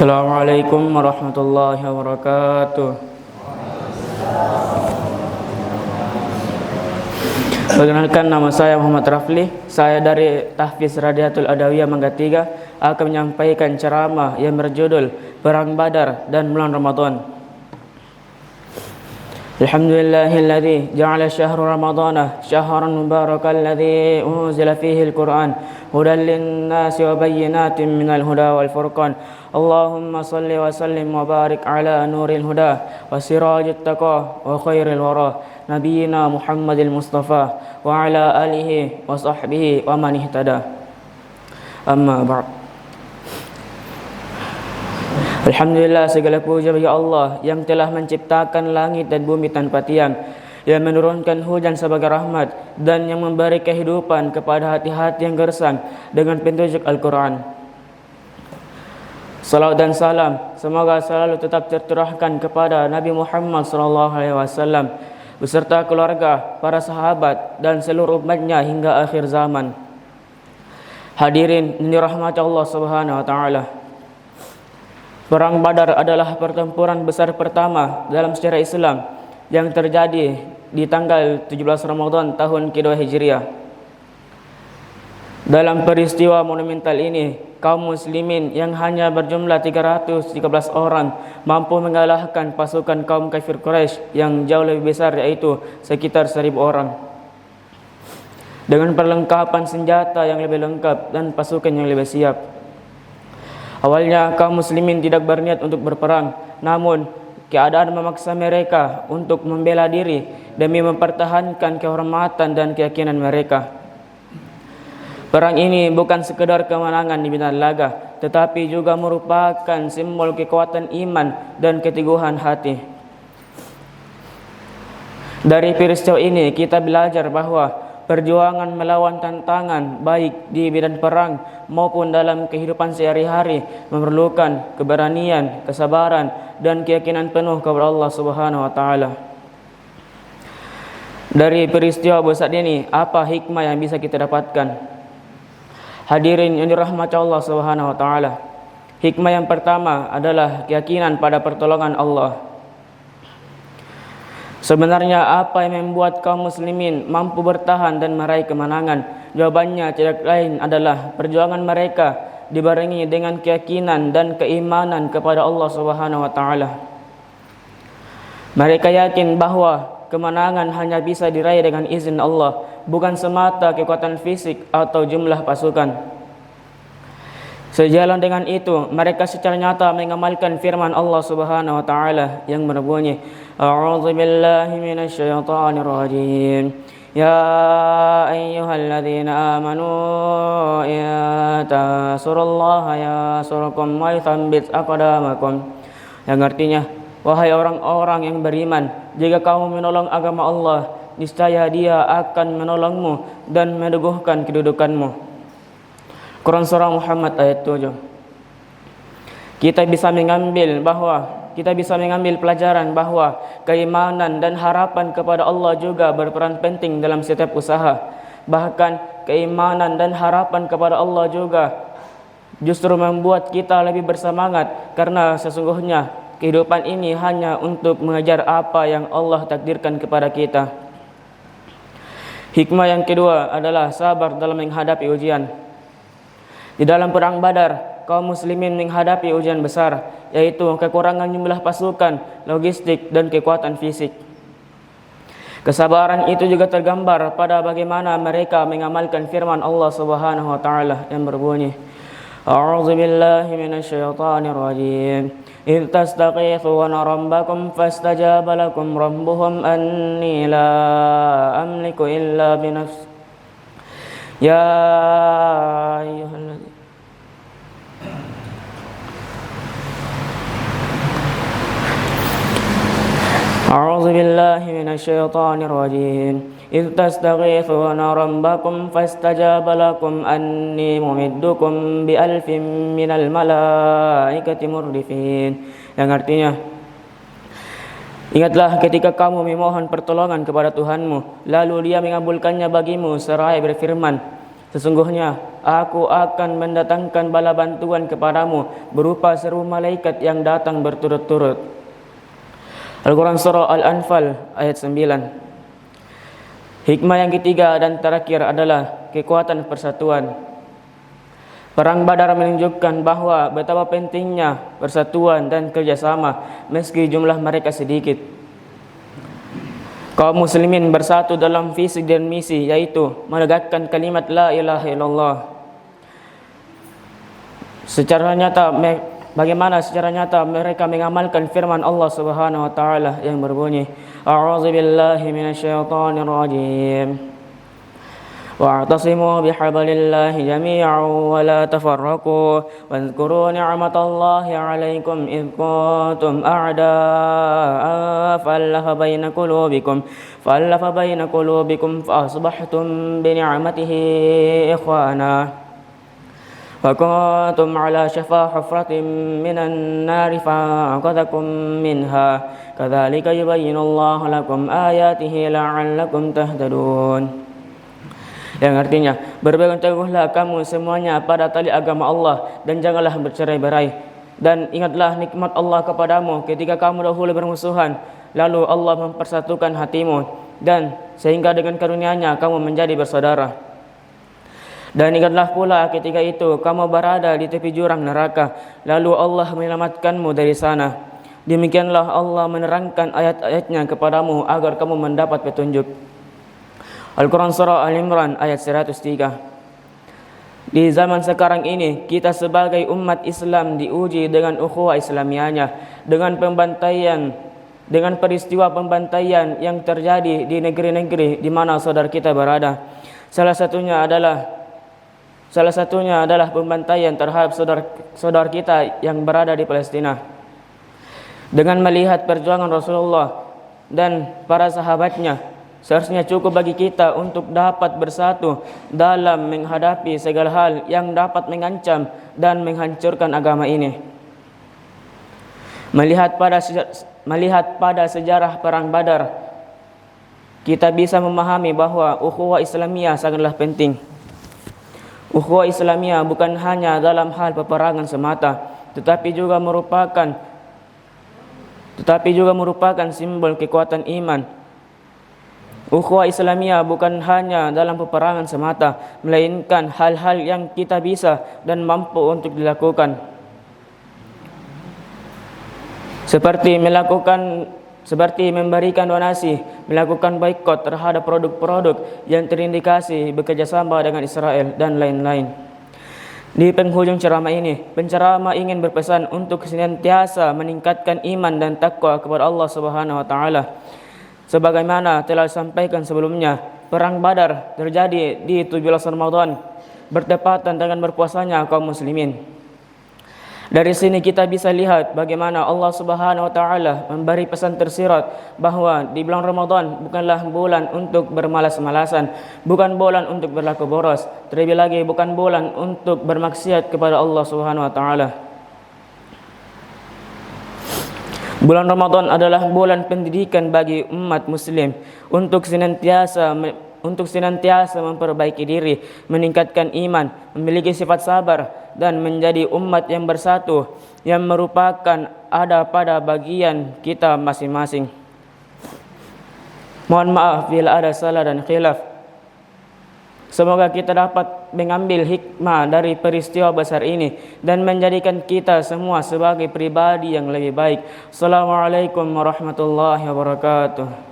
Assalamualaikum warahmatullahi wabarakatuh. Perkenalkan, nama saya Muhammad Rafli. Saya dari Tahfiz Radiatul Adawiyah Mangga 3 akan menyampaikan ceramah yang berjudul Perang Badar dan Bulan Ramadan. Alhamdulillahilladzi ja'ala syahra ramadana syahran mubarakan alladzi unzila fihi al-Qur'an hudan lin-nasi wa bayyinatin minal huda wal furqan. Allahumma salli wa sallim wa barik ala nuril huda wa sirajit taqwa wa khairil wara nabiyina Muhammadil Mustafa wa ala alihi wa sahbihi wa man ihtada. Amma ba'd. Alhamdulillah, segala puja bagi Allah yang telah menciptakan langit dan bumi tanpa tiang, yang menurunkan hujan sebagai rahmat, dan yang memberi kehidupan kepada hati-hati yang gersang dengan petunjuk Al-Quran. Salawat dan salam semoga selalu tetap tercurahkan kepada Nabi Muhammad SAW beserta keluarga, para sahabat, dan seluruh umatnya hingga akhir zaman. Hadirin yang dirahmati Allah Subhanahu wa Ta'ala, Perang Badar adalah pertempuran besar pertama dalam sejarah Islam yang terjadi di tanggal 17 Ramadan tahun kedua Hijriah. Dalam peristiwa monumental ini, kaum muslimin yang hanya berjumlah 313 orang mampu mengalahkan pasukan kaum kafir Quraisy yang jauh lebih besar, yaitu sekitar 1.000 orang. Dengan perlengkapan senjata yang lebih lengkap dan pasukan yang lebih siap. Awalnya kaum muslimin tidak berniat untuk berperang, namun keadaan memaksa mereka untuk membela diri demi mempertahankan kehormatan dan keyakinan mereka. Perang ini bukan sekedar kemenangan di medan laga, tetapi juga merupakan simbol kekuatan iman dan keteguhan hati. Dari peristiwa ini kita belajar bahwa perjuangan melawan tantangan baik di medan perang maupun dalam kehidupan sehari-hari memerlukan keberanian, kesabaran, dan keyakinan penuh kepada Allah Subhanahu wa Ta'ala. Dari peristiwa besar ini, apa hikmah yang bisa kita dapatkan? Hadirin yang dirahmati Allah Subhanahu wa Ta'ala, hikmah yang pertama adalah keyakinan pada pertolongan Allah. Sebenarnya apa yang membuat kaum muslimin mampu bertahan dan meraih kemenangan? Jawabannya tidak lain adalah perjuangan mereka dibarengi dengan keyakinan dan keimanan kepada Allah Subhanahu wa Ta'ala. Mereka yakin bahwa kemenangan hanya bisa diraih dengan izin Allah, bukan semata kekuatan fisik atau jumlah pasukan. Sejalan dengan itu, mereka secara nyata mengamalkan firman Allah Subhanahu wa Ta'ala yang berbunyi, A'udzu billahi minasyaitonir rajim. Ya ayyuhalladzina amanu in tansurullaha yansurkum wa yuthabbit aqdamakum. Yang artinya, wahai orang-orang yang beriman, jika kamu menolong agama Allah, niscaya Dia akan menolongmu dan meneguhkan kedudukanmu. Quran Surah Muhammad ayat 7. Kita bisa mengambil pelajaran bahwa keimanan dan harapan kepada Allah juga berperan penting dalam setiap usaha. Bahkan keimanan dan harapan kepada Allah juga justru membuat kita lebih bersemangat, karena sesungguhnya kehidupan ini hanya untuk mengejar apa yang Allah takdirkan kepada kita. Hikmah yang kedua adalah sabar dalam menghadapi ujian. Di dalam perang Badar, kaum muslimin menghadapi ujian besar, yaitu kekurangan jumlah pasukan, logistik, dan kekuatan fisik. Kesabaran itu juga tergambar pada bagaimana mereka mengamalkan firman Allah Subhanahu wa Ta'ala yang berbunyi, A'udzu billahi minasyaitonir rajim. إذ تستغيثون ربكم فاستجاب لكم ربهم أني لا أملك إلا بنفسي يا أيها الذين أعوذ بالله من الشيطان الرجيم إذ تستغيثون ربكم فاستجاب لكم أني ممدكم بألف من الملائكة مردفين. Yang artinya, ingatlah ketika kamu memohon pertolongan kepada Tuhanmu, lalu Dia mengabulkannya bagimu seraya berfirman, Sesungguhnya aku akan mendatangkan bala bantuan kepadamu berupa seru malaikat yang datang berturut-turut. Al-Quran Surah Al-Anfal ayat 9. Hikmah yang ketiga dan terakhir adalah kekuatan persatuan. Perang Badar menunjukkan bahawa betapa pentingnya persatuan dan kerjasama meski jumlah mereka sedikit. Kaum muslimin bersatu dalam visi dan misi, yaitu menegakkan kalimat la ilaha illallah. Bagaimana secara nyata mereka mengamalkan firman Allah Subhanahu wa taala yang berbunyi, A'udzubillahi minasyaitonir rajim. Wa'tasimu bihablillahi jami'an wa la tafarraqu wadhkuru ni'matallahi 'alaikum idh kuntum a'da'a fa'alafa baina qulubikum fa asbahtum bi ni'matihi ikhwana wa kuntum 'ala shafa hufratin minan nari fa'anqadhakum minha kadzalika yubayyinullahu lakum ayatihi la'allakum tahtadun. Yang artinya, berpegang teguhlah kamu semuanya pada tali agama Allah dan janganlah bercerai-berai. Dan ingatlah nikmat Allah kepadamu ketika kamu dahulu bermusuhan, lalu Allah mempersatukan hatimu dan sehingga dengan karunia-Nya kamu menjadi bersaudara. Dan ingatlah pula ketika itu kamu berada di tepi jurang neraka, lalu Allah menyelamatkanmu dari sana. Demikianlah Allah menerangkan ayat-ayatnya kepadamu agar kamu mendapat petunjuk. Al-Quran Surah Al-Imran ayat 103. Di zaman sekarang ini, kita sebagai umat Islam diuji dengan ukhuwah Islamiyahnya, dengan peristiwa pembantaian yang terjadi di negeri-negeri di mana saudara kita berada. Salah satunya adalah pembantaian terhadap saudara kita yang berada di Palestina. Dengan melihat perjuangan Rasulullah dan para sahabatnya, seharusnya cukup bagi kita untuk dapat bersatu dalam menghadapi segala hal yang dapat mengancam dan menghancurkan agama ini. Melihat pada sejarah Perang Badar, kita bisa memahami bahawa ukhuwah Islamiyah sangatlah penting. Ukhuwah Islamiyah bukan hanya dalam hal peperangan semata, tetapi juga merupakan simbol kekuatan iman. Ukhuwah Islamiyah bukan hanya dalam peperangan semata, melainkan hal-hal yang kita bisa dan mampu untuk dilakukan. Seperti memberikan donasi, melakukan boikot terhadap produk-produk yang terindikasi bekerjasama dengan Israel dan lain-lain. Di penghujung ceramah ini, penceramah ingin berpesan untuk senantiasa meningkatkan iman dan takwa kepada Allah Subhanahu wa taala. Sebagaimana telah disampaikan sebelumnya, Perang Badar terjadi di 17 Ramadan, bertepatan dengan berpuasanya kaum muslimin. Dari sini kita bisa lihat bagaimana Allah Subhanahu wa taala memberi pesan tersirat bahawa di bulan Ramadan bukanlah bulan untuk bermalas-malasan, bukan bulan untuk berlaku boros, terlebih lagi bukan bulan untuk bermaksiat kepada Allah Subhanahu wa taala. Bulan Ramadan adalah bulan pendidikan bagi umat muslim untuk senantiasa memperbaiki diri, meningkatkan iman, memiliki sifat sabar dan menjadi umat yang bersatu yang merupakan ada pada bagian kita masing-masing. Mohon maaf bila ada salah dan khilaf. Semoga kita dapat mengambil hikmah dari peristiwa besar ini dan menjadikan kita semua sebagai pribadi yang lebih baik. Assalamualaikum warahmatullahi wabarakatuh.